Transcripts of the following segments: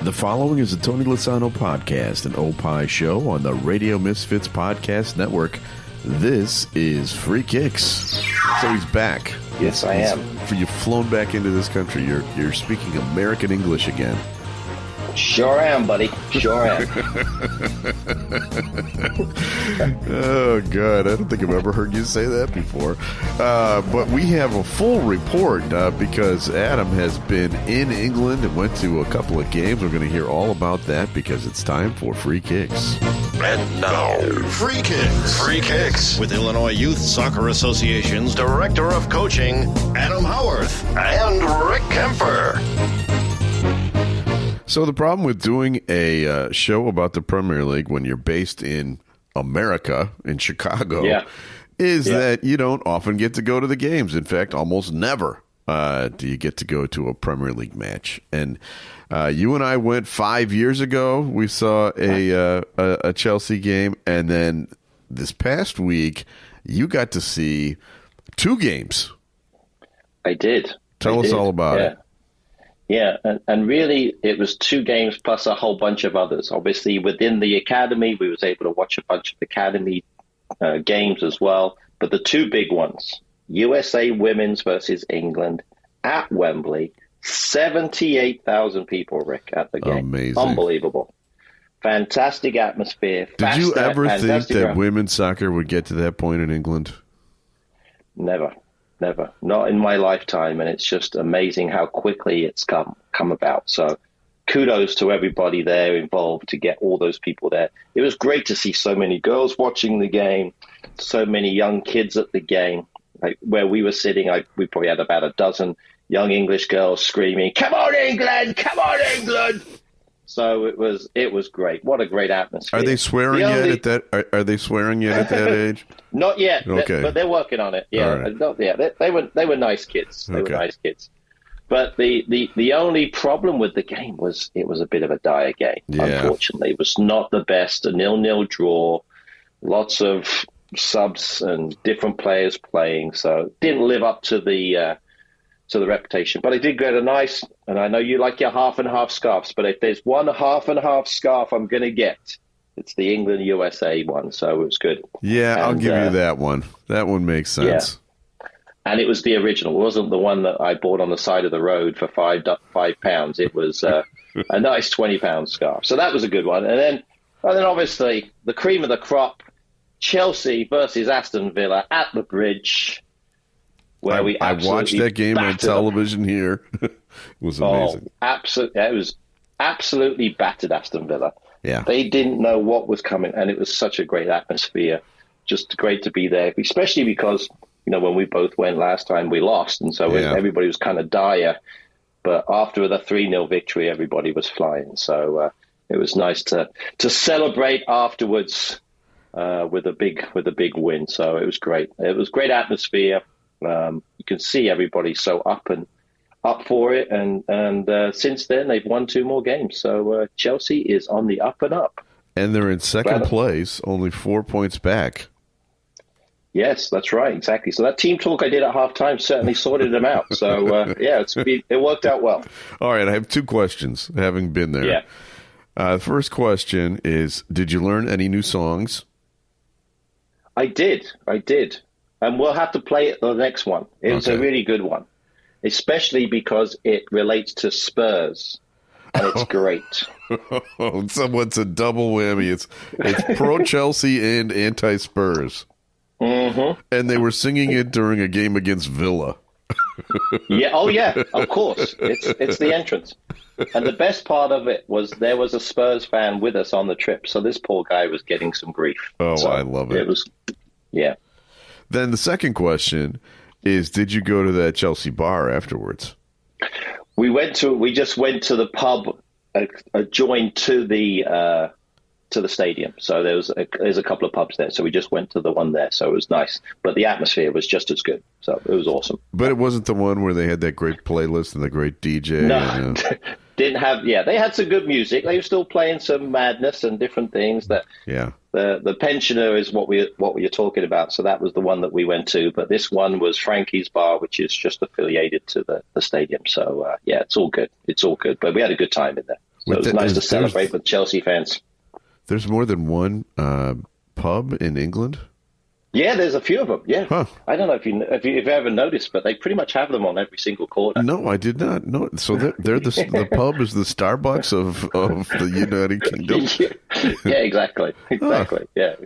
The following is a Tony Lasano podcast, an Opie show on the Radio Misfits Podcast Network. This is Free Kicks. So he's back. Yes, I am. You've flown back into this country. You're speaking American English again. Sure am, buddy. Sure am. Oh, God. I don't think I've ever heard you say that before. But we have a full report because Adam has been in England and went to a couple of games. We're going to hear all about that because it's time for Free Kicks. And now, Free Kicks. Free Kicks with Illinois Youth Soccer Association's Director of Coaching, Adam Howarth, and Rick Kemper. So the problem with doing a show about the Premier League when you're based in America, in Chicago, is that you don't often get to go to the games. In fact, almost never do you get to go to a Premier League match. And you and I went 5 years ago. We saw a Chelsea game. And then this past week, you got to see two games. I did. Tell us all about it. Yeah, and really it was two games plus a whole bunch of others. Obviously, within the academy, we was able to watch a bunch of academy games as well. But the two big ones, USA Women's versus England at Wembley, 78,000 people, Rick, at the game. Amazing. Unbelievable. Fantastic atmosphere. Did you ever think that women's soccer would get to that point in England? Never. Not in my lifetime, and it's just amazing how quickly it's come about. So kudos to everybody there involved to get all those people there. It was great to see so many girls watching the game, so many young kids at the game. Like where we were sitting, we probably had about a dozen young English girls screaming, "Come on, England! Come on, England!" So it was great. What a great atmosphere. Are they swearing yet at that? Are they swearing yet at that age? Not yet. Okay, but they're working on it. Yeah, right. Not yet. They were nice kids. They were nice kids. But the only problem with the game was it was a bit of a dire game. Yeah. Unfortunately, it was not the best. A 0-0 draw. Lots of subs and different players playing, so it didn't live up to the reputation. But I did get a nice, and I know you like your half and half scarves, but if there's one half and half scarf I'm going to get, it's the England-USA one, so it was good. Yeah, I'll give you that one. That one makes sense. Yeah. And it was the original. It wasn't the one that I bought on the side of the road for £5. It was a nice £20 scarf. So that was a good one. And then obviously the cream of the crop, Chelsea versus Aston Villa at the Bridge. Where I watched that game on television here. It was amazing. It was absolutely battered Aston Villa. Yeah. They didn't know what was coming, and it was such a great atmosphere. Just great to be there, especially because, when we both went last time, we lost, and so everybody was kind of dire. But after the 3-0 victory, everybody was flying. So it was nice to celebrate afterwards with a big win. So it was great. It was great atmosphere. You can see everybody so up for it, and since then they've won two more games. So Chelsea is on the up and up, and they're in second place, only 4 points back. Yes, that's right, exactly. So that team talk I did at halftime certainly sorted them out. So it worked out well. All right, I have two questions. Having been there, the first question is: did you learn any new songs? I did. And we'll have to play it the next one. It's a really good one, especially because it relates to Spurs, and it's great. Someone's a double whammy. It's pro Chelsea and anti Spurs. Mm-hmm. And they were singing it during a game against Villa. Yeah. Oh, yeah. Of course, it's the entrance. And the best part of it was there was a Spurs fan with us on the trip, so this poor guy was getting some grief. Oh, so I love it. It was, yeah. Then the second question is, did you go to that Chelsea bar afterwards? We just went to the pub adjoined to the stadium. So there's a couple of pubs there. So we just went to the one there. So it was nice. But the atmosphere was just as good. So it was awesome. But it wasn't the one where they had that great playlist and the great DJ. No, didn't have. Yeah, they had some good music. They were still playing some Madness and different things. The Pensioner is what we're talking about. So that was the one that we went to. But this one was Frankie's Bar, which is just affiliated to the stadium. So it's all good. It's all good. But we had a good time in there. So it's nice to celebrate with Chelsea fans. There's more than one pub in England? Yeah, there's a few of them. Yeah, huh. I don't know if you've ever noticed, but they pretty much have them on every single corner. No, I did not. No, so they're the pub is the Starbucks of the United Kingdom. Yeah, exactly. Huh. Yeah,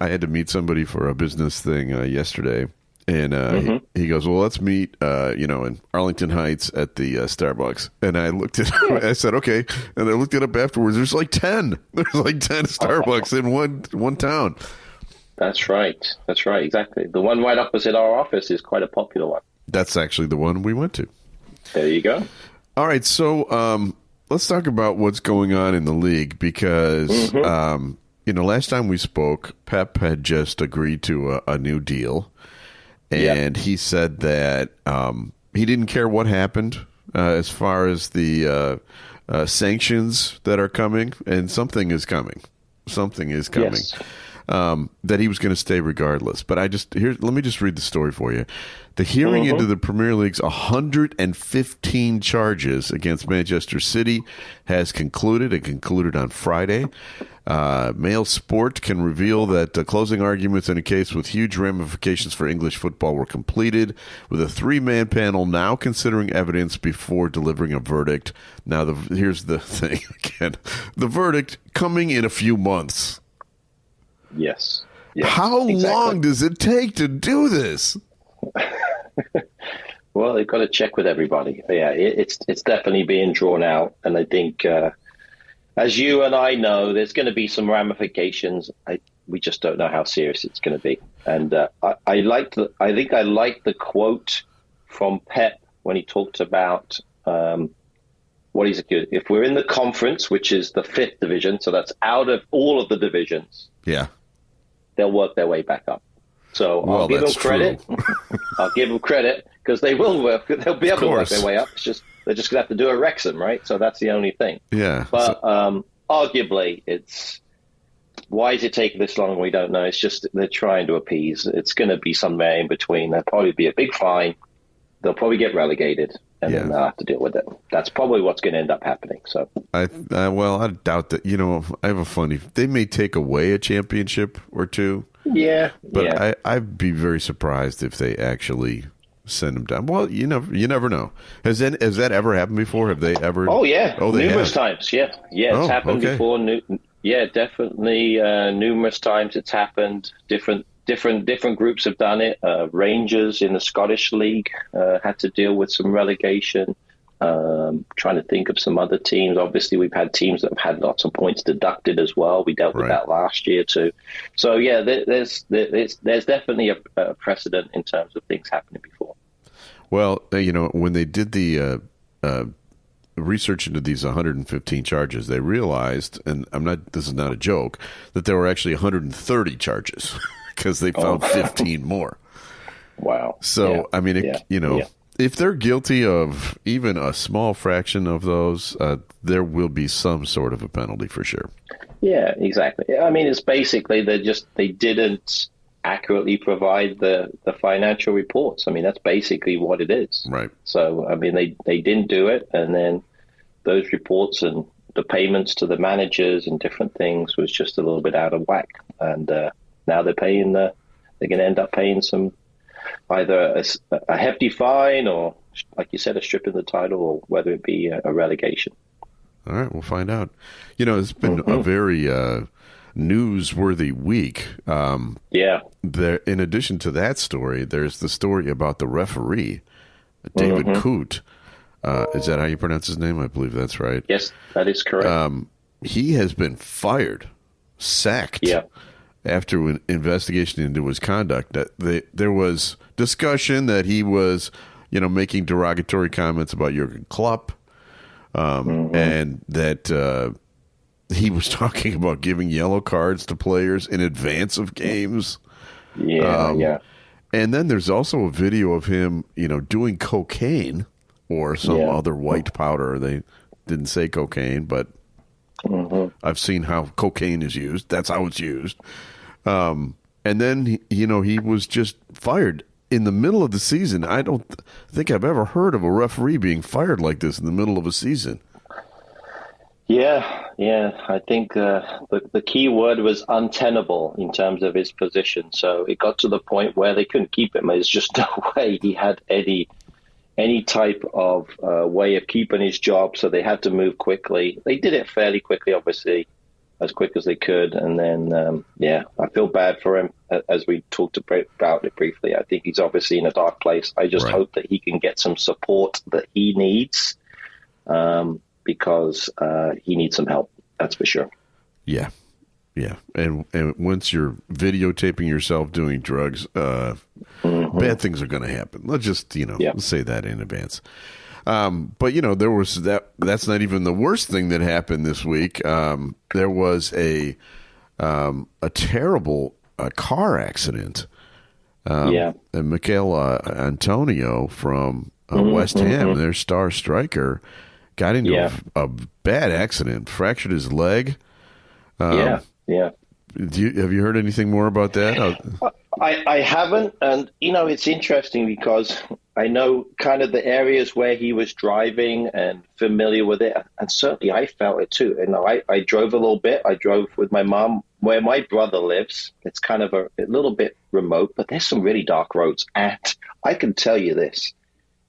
I had to meet somebody for a business thing yesterday, and he goes, "Well, let's meet, in Arlington Heights at the Starbucks." And I looked at, I said, "Okay," and I looked it up afterwards. There's like 10. There's like 10 Starbucks in one town. That's right. Exactly. The one right opposite our office is quite a popular one. That's actually the one we went to. There you go. All right, so let's talk about what's going on in the league because, last time we spoke, Pep had just agreed to a new deal. And he said that he didn't care what happened as far as the sanctions that are coming, and something is coming. Yes. That he was going to stay regardless. But let me just read the story for you. The hearing into the Premier League's 115 charges against Manchester City has concluded on Friday. Mail Sport can reveal that closing arguments in a case with huge ramifications for English football were completed, with a 3-man panel now considering evidence before delivering a verdict. Now, here's the thing again. The verdict coming in a few months. Yes. How long does it take to do this? Well, they've got to check with everybody. Yeah, it's definitely being drawn out, and I think, as you and I know, there's going to be some ramifications. We just don't know how serious it's going to be. And I think I like the quote from Pep when he talked about what he's accused. If we're in the conference, which is the 5th division, so that's out of all of the divisions. Yeah. They'll work their way back up. So I'll give them credit. I'll give them credit because they will work. They'll be able to work their way up. They're just going to have to do a Wrexham, right? So that's the only thing. Yeah. But arguably, why is it taking this long? We don't know. It's just they're trying to appease. It's going to be somewhere in between. There'll probably be a big fine. They'll probably get relegated, and then they'll have to deal with it. That's probably what's going to end up happening. So, I doubt that. I have a funny. They may take away a championship or two. Yeah, but I'd be very surprised if they actually send them down. Well, you never know. Has that ever happened before? Have they ever? Oh yeah, numerous times. Yeah, it's happened before. Yeah, definitely. Numerous times it's happened. Different groups have done it. Rangers in the Scottish League had to deal with some relegation. Trying to think of some other teams. Obviously, we've had teams that have had lots of points deducted as well. We dealt with that last year too. So yeah, there's definitely a precedent in terms of things happening before. Well, when they did the research into these 115 charges, they realized, and this is not a joke, that there were actually 130 charges. Because they found 15 more. Wow. So, if they're guilty of even a small fraction of those, there will be some sort of a penalty for sure. Yeah, exactly. I mean, it's basically they didn't accurately provide the financial reports. I mean, that's basically what it is. Right. So, I mean, they didn't do it, and then those reports and the payments to the managers and different things was just a little bit out of whack. And now they're going to end up paying some, either a hefty fine or, like you said, a strip in the title, or whether it be a relegation. All right, we'll find out. It's been a very newsworthy week. There, in addition to that story, there's the story about the referee, David Coote. Is that how you pronounce his name? I believe that's right. Yes, that is correct. He has been sacked. Yeah. After an investigation into his conduct, that there was discussion that he was, making derogatory comments about Jurgen Klopp, and that he was talking about giving yellow cards to players in advance of games. Yeah. And then there's also a video of him, doing cocaine or some other white powder. They didn't say cocaine, but I've seen how cocaine is used. That's how it's used. And then, he was just fired in the middle of the season. I don't think I've ever heard of a referee being fired like this in the middle of a season. Yeah. I think the key word was untenable in terms of his position. So it got to the point where they couldn't keep him. There's just no way he had any type of way of keeping his job. So they had to move quickly. They did it fairly quickly, obviously, as quick as they could. And then, I feel bad for him, as we talked about it briefly. I think he's obviously in a dark place. I just hope that he can get some support that he needs, because he needs some help. That's for sure. Yeah. And once you're videotaping yourself doing drugs, bad things are going to happen. Let's just, say that in advance. But there was that's not even the worst thing that happened this week. There was a terrible car accident. And Michail Antonio from West Ham, their star striker, got into a bad accident, fractured his leg. Yeah. Have you heard anything more about that? I haven't, and it's interesting because I know kind of the areas where he was driving and familiar with it, and certainly I felt it too. I drove a little bit. I drove with my mom where my brother lives. It's kind of a little bit remote, but there's some really dark roads, and I can tell you this: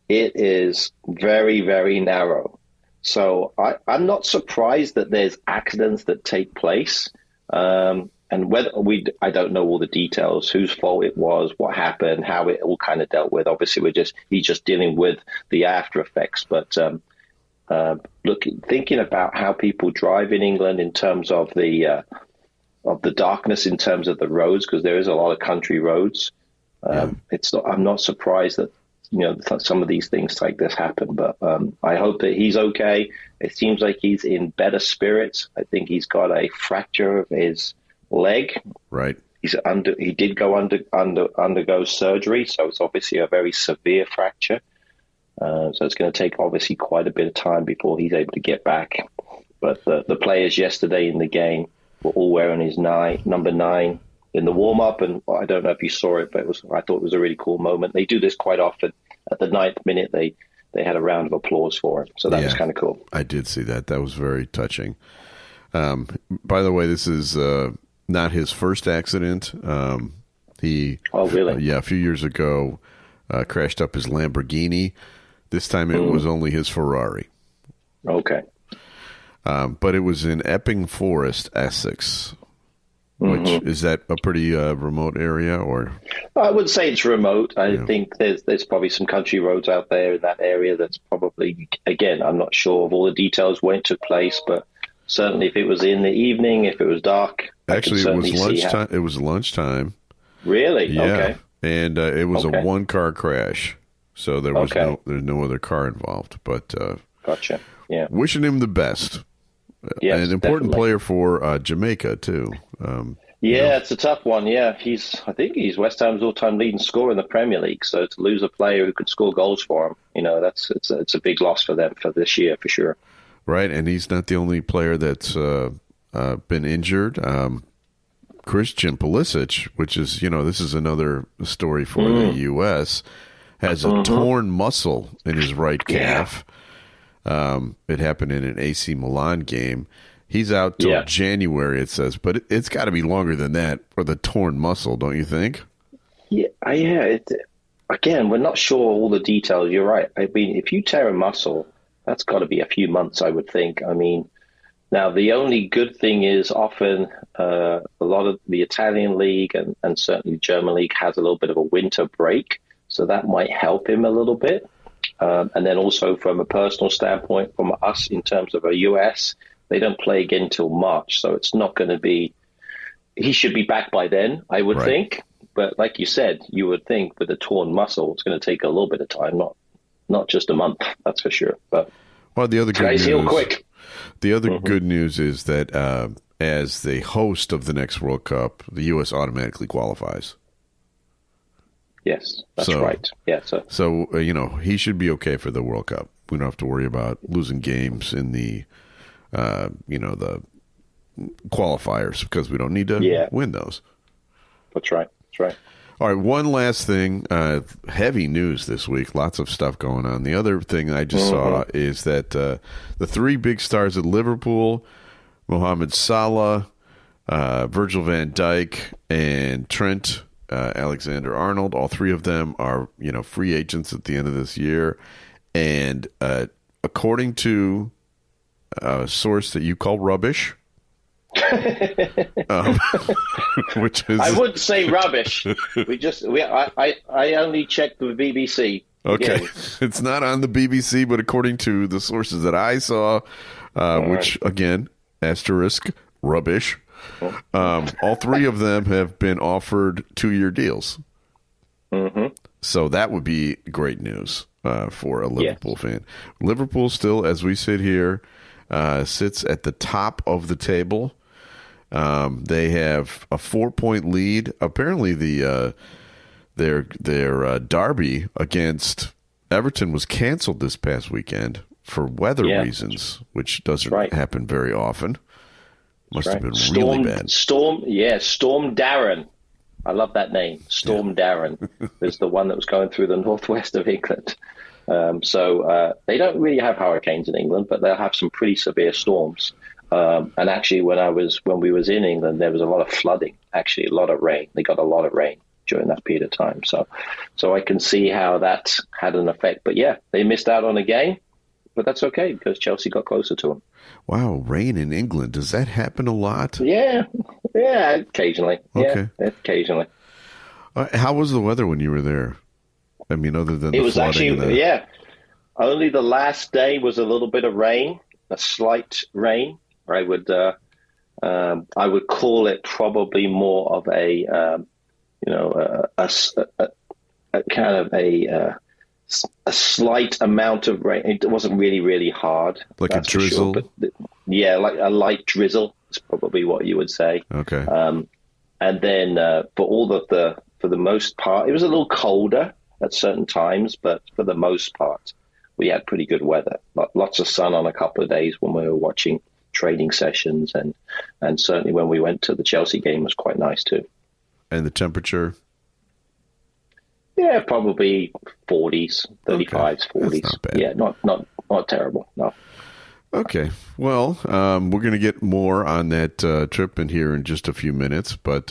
it is very, very narrow. So I'm not surprised that there's accidents that take place. And whether I don't know all the details, whose fault it was, what happened, how it all kind of dealt with. Obviously, he's just dealing with the after effects. But thinking about how people drive in England in terms of the darkness, in terms of the roads, because there is a lot of country roads. I'm not surprised that some of these things like this happen. But I hope that he's okay. It seems like he's in better spirits. I think he's got a fracture of his leg. Right. He did go undergo surgery, so it's obviously a very severe fracture. So it's going to take obviously quite a bit of time before he's able to get back. But the players yesterday in the game were all wearing his number 9 in the warm up, and I don't know if you saw it, but I thought it was a really cool moment. They do this quite often. At the 9th minute, they had a round of applause for him, so that was kind of cool. I did see that. That was very touching. By the way, this is not his first accident. Oh, really? A few years ago, crashed up his Lamborghini. This time it was only his Ferrari. Okay. But it was in Epping Forest, Essex. Which is that a pretty remote area, or? I would say it's remote. I think there's probably some country roads out there in that area. That's probably, again, I'm not sure of all the details when it took place, but certainly if it was in the evening, if it was dark. Actually, it was lunchtime. It was lunchtime. Really? Yeah. Okay. And it was a one-car crash, so there's no other car involved. But gotcha. Yeah. Wishing him the best. Yes, an important definitely. player for Jamaica too. It's a tough one. Yeah, I think he's West Ham's all-time leading scorer in the Premier League. So to lose a player who could score goals for him, it's a big loss for them for this year for sure. Right, and he's not the only player that's been injured. Christian Pulisic, which is this is another story for the U.S., has a torn muscle in his right calf. It happened in an AC Milan game. He's out till January, it says, but it's got to be longer than that for the torn muscle, don't you think? Yeah. Again, we're not sure all the details. You're right. I mean, if you tear a muscle, that's got to be a few months, I would think. I mean, now the only good thing is often a lot of the Italian league and certainly German league has a little bit of a winter break, so that might help him a little bit. And then also from a personal standpoint, from us in terms of a US, they don't play again until March. So it's not going to be, he should be back by then, I would think. But like you said, you would think with a torn muscle, it's going to take a little bit of time, not just a month, that's for sure. But the other good news, heal quick. The other good news is that as the host of the next World Cup, the U.S. automatically qualifies. Yes, that's right. Yeah. So he should be okay for the World Cup. We don't have to worry about losing games in the, the qualifiers because we don't need to win those. That's right. All right, one last thing. Heavy news this week. Lots of stuff going on. The other thing I just saw is that the three big stars at Liverpool, Mohamed Salah, Virgil van Dijk, and Trent Alexander-Arnold, all three of them are free agents at the end of this year. And according to a source that you call rubbish, which is, I wouldn't say rubbish. I only checked the BBC. Okay, again. It's not on the BBC, but according to the sources that I saw, which again, asterisk rubbish. All three of them have been offered 2-year deals. So that would be great news for a Liverpool fan. Liverpool still, as we sit here, sits at the top of the table. They have a 4-point lead. Apparently, their derby against Everton was canceled this past weekend for weather reasons, which doesn't happen very often. Must have been really bad. Storm Darren. I love that name. Storm Darren was the one that was going through the northwest of England. So they don't really have hurricanes in England, but they'll have some pretty severe storms. And actually, when we was in England, there was a lot of flooding. Actually, a lot of rain. They got a lot of rain during that period of time. So I can see how that had an effect. But yeah, they missed out on a game, but that's okay because Chelsea got closer to them. Wow, rain in England. Does that happen a lot? Yeah, occasionally. Okay. Yeah, occasionally. How was the weather when you were there? I mean, other than the flooding. Only the last day was a little bit of rain, a slight rain. I would call it probably more of a kind of a slight amount of rain. It wasn't really, really hard. Like a drizzle? Sure, but like a light drizzle is probably what you would say. Okay. And then for the most part, it was a little colder at certain times, but for the most part, we had pretty good weather. Lots of sun on a couple of days when we were watching training sessions, and certainly when we went to the Chelsea game was quite nice too. And the temperature? Yeah, probably 40s, 35s, 40s. That's not bad. Yeah, not terrible. No. Okay. Well, we're going to get more on that trip in here in just a few minutes, but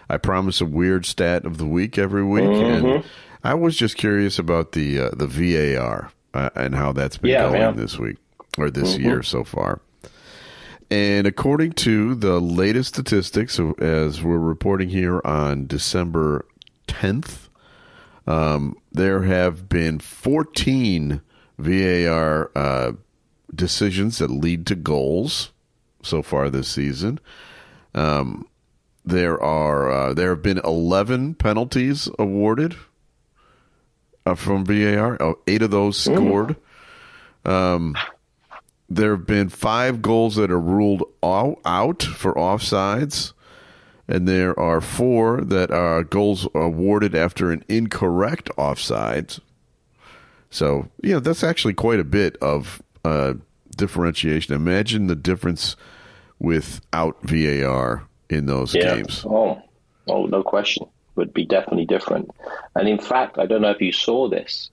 I promise a weird stat of the week every week. And I was just curious about the VAR and how that's been going this week or this year so far. And according to the latest statistics, as we're reporting here on December 10th, there have been 14 VAR decisions that lead to goals so far this season. There have been 11 penalties awarded from VAR. 8 of those scored. There have been 5 goals that are ruled out for offsides, and there are 4 that are goals awarded after an incorrect offside. So, that's actually quite a bit of differentiation. Imagine the difference without VAR in those games. Oh, no question. Would be definitely different. And in fact, I don't know if you saw this.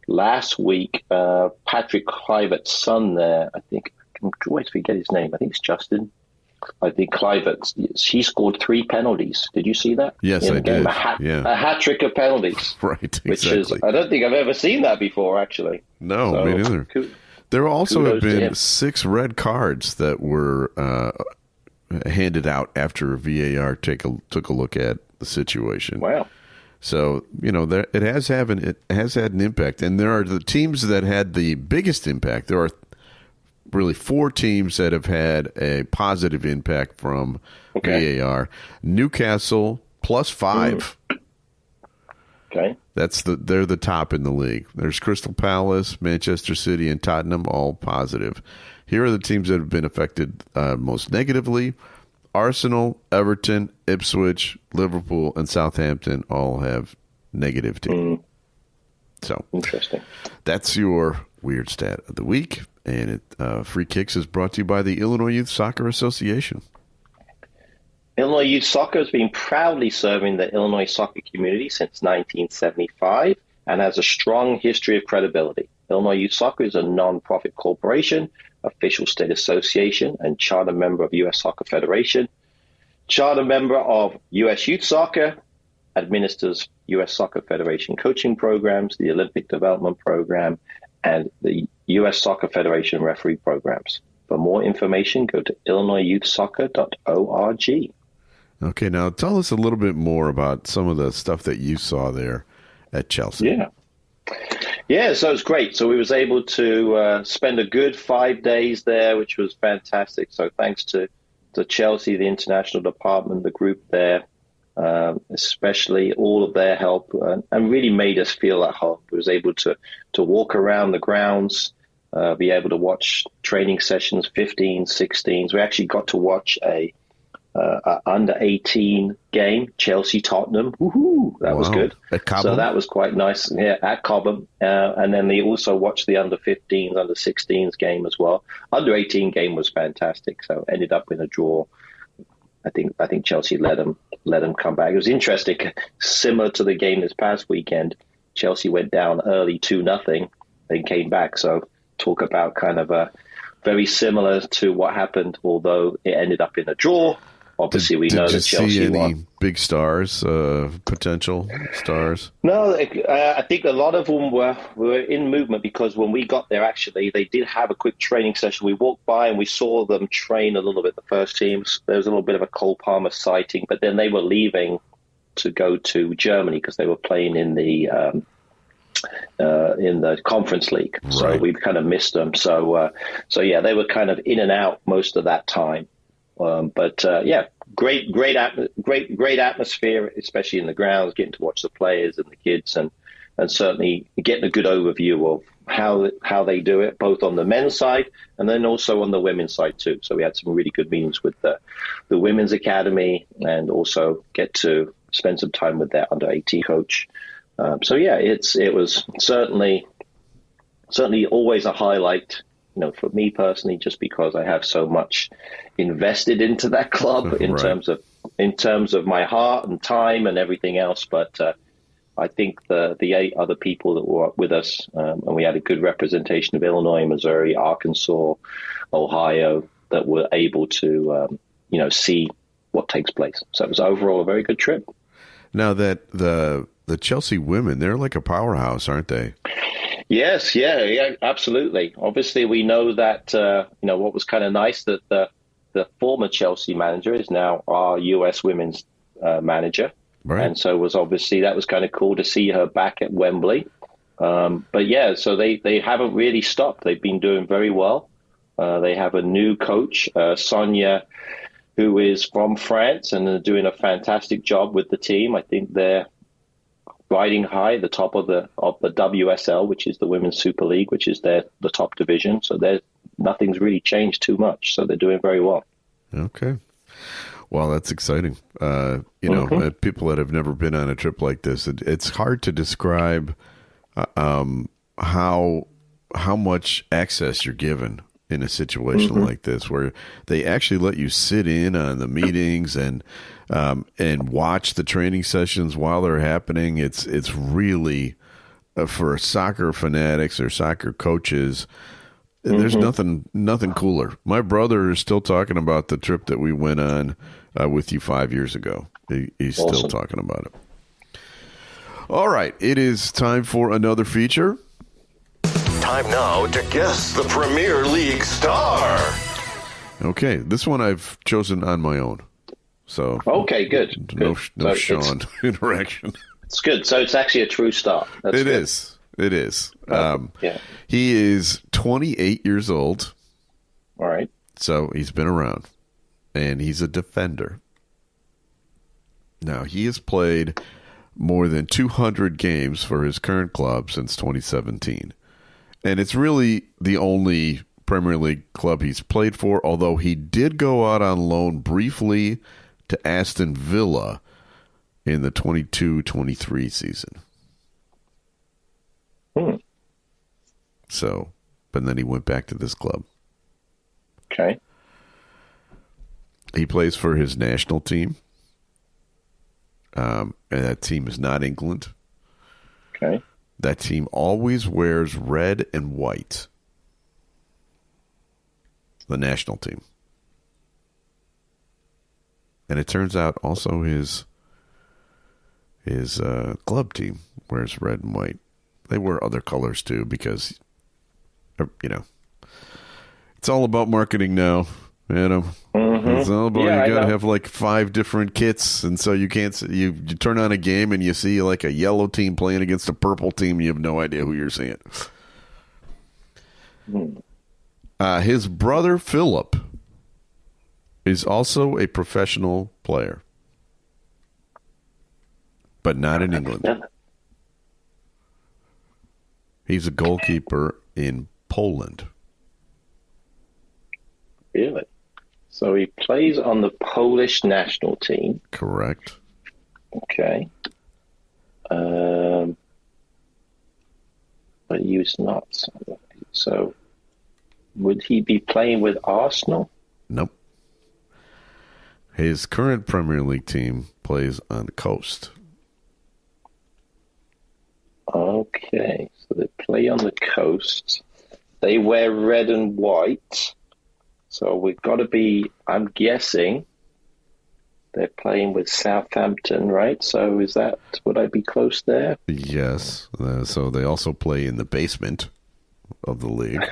Last week, Patrick Kluivert's son there, I think, I always forget his name. I think it's Justin. I think Kluivert, he scored 3 penalties. Did you see that? Yes, I did. A hat trick of penalties. Right, exactly. Which is, I don't think I've ever seen that before, actually. No, me neither. There also have been 6 red cards that were handed out after VAR took a look at the situation. Wow. So, it has had an impact. And there are the teams that had the biggest impact. There are really 4 teams that have had a positive impact from VAR. Newcastle +5. Okay. They're the top in the league. There's Crystal Palace, Manchester City, and Tottenham, all positive. Here are the teams that have been affected most negatively. Arsenal, Everton, Ipswich, Liverpool, and Southampton all have negative team. So interesting. That's your weird stat of the week. And Free Kicks is brought to you by the Illinois Youth Soccer Association. Illinois Youth Soccer has been proudly serving the Illinois soccer community since 1975 and has a strong history of credibility. Illinois Youth Soccer is a non-profit corporation, official state association, and charter member of U.S. Soccer Federation. Charter member of U.S. Youth Soccer, administers U.S. Soccer Federation coaching programs, the Olympic Development Program, and the U.S. Soccer Federation referee programs. For more information, go to illinoisyouthsoccer.org. Okay, now tell us a little bit more about some of the stuff that you saw there at Chelsea. Yeah, so it's great. So we was able to spend a good 5 days there, which was fantastic. So thanks to Chelsea, the international department, the group there, especially all of their help, and really made us feel at home. We was able to walk around the grounds, be able to watch training sessions, 15s, 16s. We actually got to watch a under 18 game, Chelsea-Tottenham. Woohoo! That was good. At Cobham? So that was quite nice. Yeah, at Cobham. And then they also watched the under 15s, under 16s game as well. Under 18 game was fantastic. So ended up in a draw. I think Chelsea let them come back. It was interesting, similar to the game this past weekend. Chelsea went down early 2-0, then came back. So talk about kind of a very similar to what happened, although it ended up in a draw. Obviously, we know that Chelsea won. Did you see any big stars, potential stars? No, I think a lot of them were in movement because when we got there, actually, they did have a quick training session. We walked by and we saw them train a little bit, the first teams. There was a little bit of a Cole Palmer sighting, but then they were leaving to go to Germany because they were playing in the Conference League. Right. So we kind of missed them. So yeah, they were kind of in and out most of that time. But great atmosphere, especially in the grounds, getting to watch the players and the kids, and certainly getting a good overview of how they do it, both on the men's side and then also on the women's side too. So we had some really good meetings with the women's academy, and also get to spend some time with their under 18 coach. So yeah, it was certainly always a highlight. For me personally, just because I have so much invested into that club in terms of my heart and time and everything else. But I think the 8 other people that were with us, and we had a good representation of Illinois, Missouri, Arkansas, Ohio, that were able to see what takes place. So it was overall a very good trip. Now that the Chelsea women, they're like a powerhouse, aren't they? Yes, yeah, absolutely. Obviously, we know that, what was kind of nice that the former Chelsea manager is now our U.S. women's manager. Right. And so that was kind of cool to see her back at Wembley. But yeah, so they haven't really stopped. They've been doing very well. They have a new coach, Sonia, who is from France, and they're doing a fantastic job with the team. I think they're riding high, the top of the WSL, which is the Women's Super League, which is the top division. So nothing's really changed too much. So they're doing very well. Okay. Well, that's exciting. People that have never been on a trip like this, it's hard to describe how much access you're given in a situation like this, where they actually let you sit in on the meetings and watch the training sessions while they're happening. It's really for soccer fanatics or soccer coaches. There's nothing cooler. My brother is still talking about the trip that we went on with you 5 years ago. He's awesome. Still talking about it. All right, it is time for another feature. Time now to guess the Premier League star. Okay, this one I've chosen on my own. So okay, good. No Sean interaction. It's good. So it's actually a true star. It is. Yeah. He is 28 years old. All right. So he's been around, and he's a defender. Now, he has played more than 200 games for his current club since 2017. And it's really the only Premier League club he's played for, although he did go out on loan briefly to Aston Villa in the 22-23 season. So, but then he went back to this club. Okay. He plays for his national team. And that team is not England. Okay. That team always wears red and white. The national team. And it turns out also his club team wears red and white. They wear other colors too because, you know, it's all about marketing now, Adam. Mm-hmm. It's all about you got to have like 5 different kits, and so you can't. You turn on a game and you see like a yellow team playing against a purple team. You have no idea who you're seeing. His brother Philip is also a professional player, but not in England. He's a goalkeeper in Poland. Really? So he plays on the Polish national team. Correct. Okay. But he was not. So would he be playing with Arsenal? Nope. His current Premier League team plays on the coast. Okay. So they play on the coast. They wear red and white. So we've got to be, I'm guessing, they're playing with Southampton, right? So would I be close there? Yes. So they also play in the basement of the league.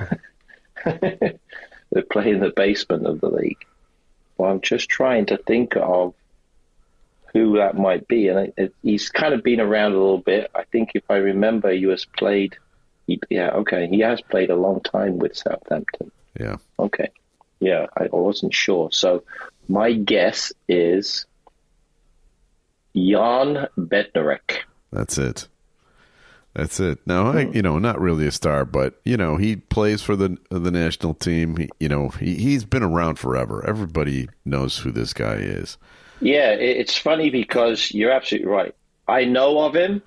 They play in the basement of the league. Well, I'm just trying to think of who that might be. And he's kind of been around a little bit. I think if I remember, he has played a long time with Southampton. Yeah. Okay. Yeah, I wasn't sure. So my guess is Jan Bednarek. That's it. Now, not really a star, but, he plays for the national team. He's been around forever. Everybody knows who this guy is. Yeah, it's funny because you're absolutely right. I know of him,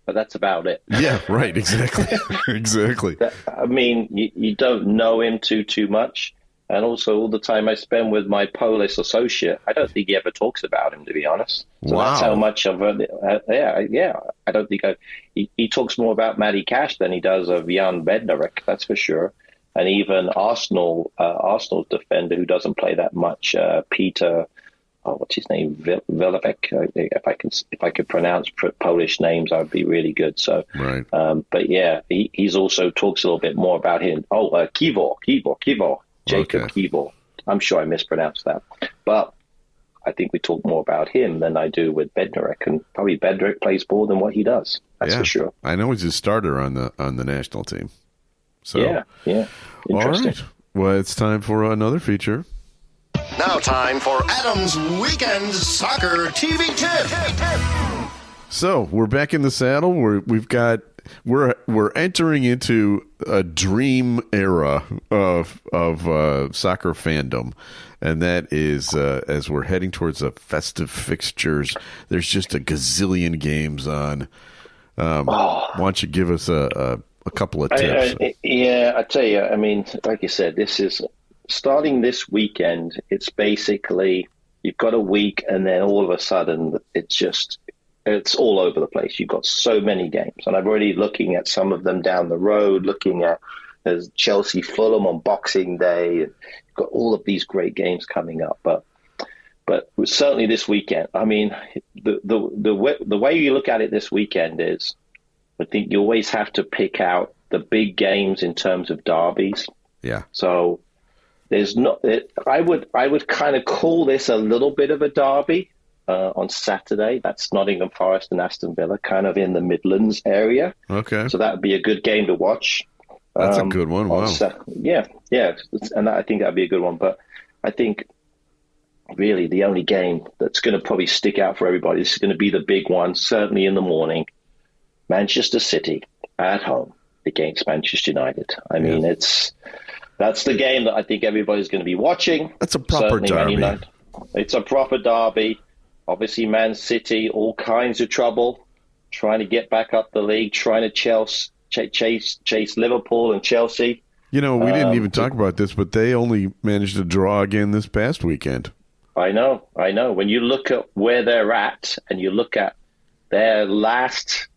but that's about it. Yeah, right. Exactly. Exactly. I mean, you don't know him too much. And also, all the time I spend with my Polish associate, I don't think he ever talks about him, to be honest. So wow. That's how much of I don't think he talks more about Matty Cash than he does of Jan Bednarek, that's for sure. And even Arsenal's defender, who doesn't play that much, Peter, what's his name, Vilevek. If I could pronounce Polish names, I'd be really good. So, right. But yeah, he's also talks a little bit more about him. Kivor. Jacob Kivor. I'm sure I mispronounced that. But I think we talk more about him than I do with Bednarek, and probably Bednarek plays more than what he does. That's for sure. I know he's a starter on the national team. So yeah. Interesting. All right. Well, it's time for another feature. Now time for Adam's Weekend Soccer TV Tip. So we're back in the saddle. We're entering into a dream era of soccer fandom, and that is as we're heading towards the festive fixtures. There's just a gazillion games on. Why don't you give us a couple of tips? I tell you. I mean, like you said, this is starting this weekend. It's basically you've got a week, and then all of a sudden it's all over the place. You've got so many games. And I'm already looking at some of them down the road, looking at there's Chelsea Fulham on Boxing Day. And you've got all of these great games coming up. But certainly this weekend, I mean, the way you look at it this weekend is I think you always have to pick out the big games in terms of derbies. Yeah. So there's not – I would kind of call this a little bit of a derby. On Saturday, that's Nottingham Forest and Aston Villa, kind of in the Midlands area. Okay. So that would be a good game to watch. That's a good one. Wow. Yeah. And I think that would be a good one. But I think really the only game that's going to probably stick out for everybody is going to be the big one, certainly in the morning. Manchester City at home against Manchester United. I mean, that's the game that I think everybody's going to be watching. That's a proper derby. It's a proper derby. Obviously, Man City, all kinds of trouble, trying to get back up the league, trying to chase Liverpool and Chelsea. We didn't even talk about this, but they only managed to draw again this past weekend. I know. When you look at where they're at and you look at their last,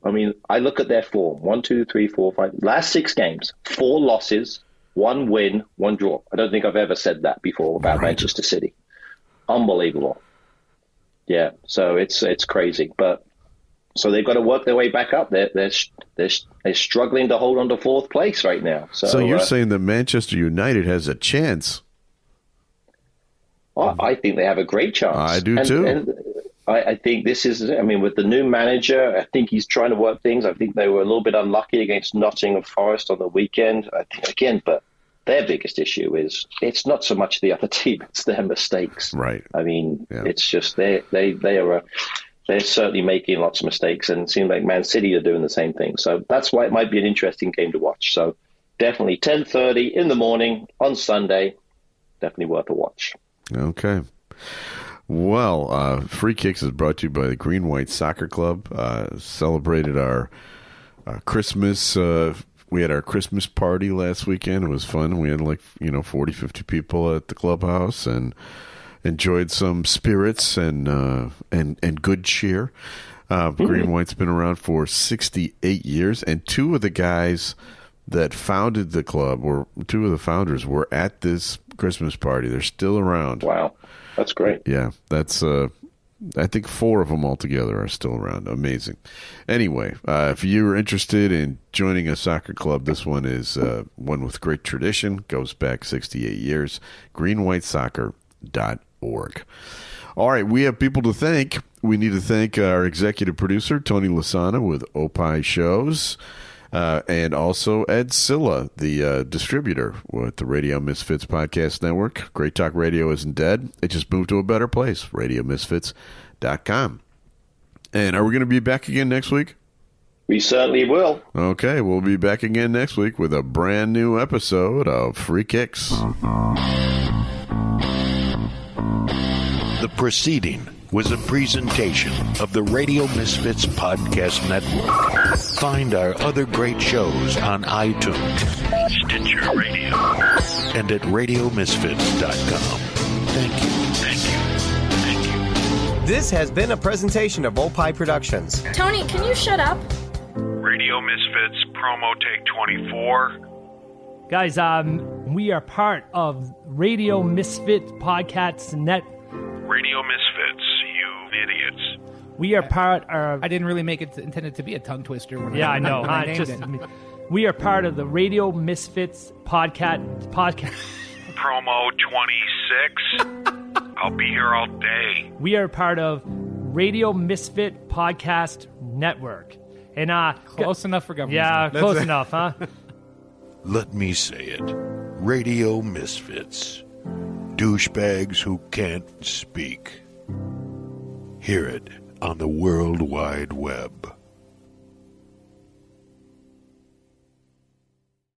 I look at their form, 1, 2, 3, 4, 5, last 6 games, 4 losses, 1 win, 1 draw. I don't think I've ever said that before about Manchester City. Unbelievable. Yeah, so it's crazy. But so they've got to work their way back up. They're struggling to hold on to 4th place right now. So you're saying that Manchester United has a chance? Well, I think they have a great chance. I do too. And I think this is, with the new manager, I think he's trying to work things. I think they were a little bit unlucky against Nottingham Forest on the weekend. I think, again, but their biggest issue is it's not so much the other team, it's their mistakes. Right. It's just they're certainly making lots of mistakes, and it seems like Man City are doing the same thing. So that's why it might be an interesting game to watch. So definitely 10:30 in the morning on Sunday, definitely worth a watch. Okay. Well, Free Kicks is brought to you by the Green White Soccer Club. Celebrated our Christmas. We had our Christmas party last weekend. It was fun. We had 40, 50 people at the clubhouse and enjoyed some spirits and good cheer. Green White's been around for 68 years, and 2 of the guys that founded the club, or 2 of the founders, were at this Christmas party. They're still around. Wow. That's great. Yeah, that's I think 4 of them altogether are still around. Amazing. Anyway, if you're interested in joining a soccer club, this one is one with great tradition, goes back 68 years, greenwhitesoccer.org. All right, we have people to thank. We need to thank our executive producer, Tony Lasana with Opie Shows, and also Ed Silla, the distributor with the Radio Misfits Podcast Network. Great Talk Radio isn't dead. It just moved to a better place, RadioMisfits.com. And are we going to be back again next week? We certainly will. Okay, we'll be back again next week with a brand new episode of Free Kicks. The proceeding was a presentation of the Radio Misfits Podcast Network. Find our other great shows on iTunes, Stitcher Radio, and at RadioMisfits.com. Thank you. This has been a presentation of Opie Productions. Tony, can you shut up? Radio Misfits promo take 24. Guys, we are part of Radio Misfit Podcasts Net. Radio Misfits, you idiots. We are part of... I didn't really make it intended to be a tongue twister. I know. We are part of the Radio Misfits podcast. Promo 26. I'll be here all day. We are part of Radio Misfit Podcast Network. And close enough for government. Yeah, close enough, huh? Let me say it. Radio Misfits. Douchebags who can't speak. Hear it on the World Wide Web.